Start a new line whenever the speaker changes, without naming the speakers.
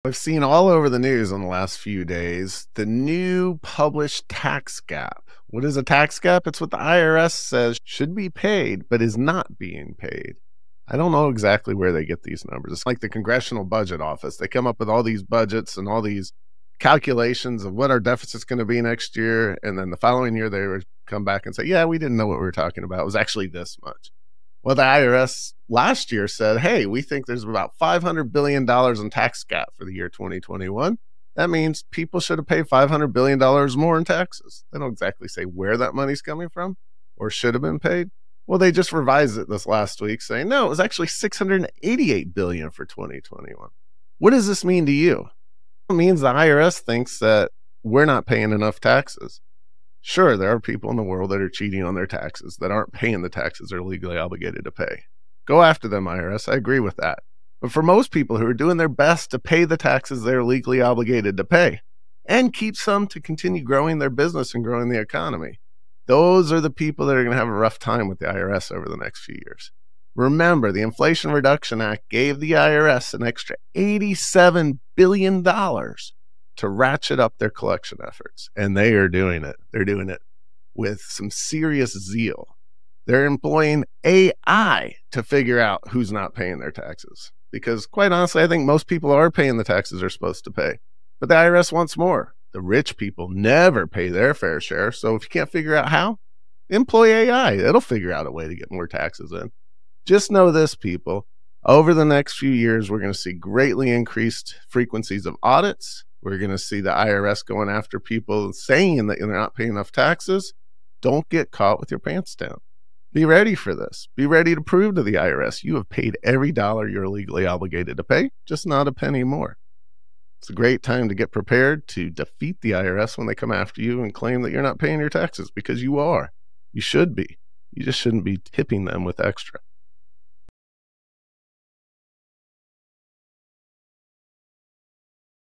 I've seen all over the news in the last few days the new published tax gap. What is a tax gap? It's what the IRS says should be paid, but is not being paid. I don't know exactly where they get these numbers. It's like the Congressional Budget Office. They come up with all these budgets and all these calculations of what our deficit's going to be next year. And then the following year, they would come back and say, yeah, we didn't know what we were talking about. It was actually this much. Well, the IRS last year said, hey, we think there's about $500 billion in tax gap for the year 2021. That means people should have paid $500 billion more in taxes. They don't exactly say where that money's coming from or should have been paid. Well, they just revised it this last week saying, no, it was actually $688 billion for 2021. What does this mean to you? It means the IRS thinks that we're not paying enough taxes. Sure, there are people in the world that are cheating on their taxes, that aren't paying the taxes they're legally obligated to pay. Go after them, IRS. I agree with that. But for most people who are doing their best to pay the taxes they're legally obligated to pay and keep some to continue growing their business and growing the economy, those are the people that are going to have a rough time with the IRS over the next few years. Remember, the Inflation Reduction Act gave the IRS an extra $87 billion to ratchet up their collection efforts. And they are doing it. They're doing it with some serious zeal. They're employing AI to figure out who's not paying their taxes. Because quite honestly, I think most people are paying the taxes they're supposed to pay. But the IRS wants more. The rich people never pay their fair share. So if you can't figure out how, employ AI. It'll figure out a way to get more taxes in. Just know this, people. Over the next few years, we're going to see greatly increased frequencies of audits. We're going to see the IRS going after people saying that they're not paying enough taxes. Don't get caught with your pants down. Be ready for this. Be ready to prove to the IRS you have paid every dollar you're legally obligated to pay, just not a penny more. It's a great time to get prepared to defeat the IRS when they come after you and claim that you're not paying your taxes, because you are. You should be. You just shouldn't be tipping them with extra.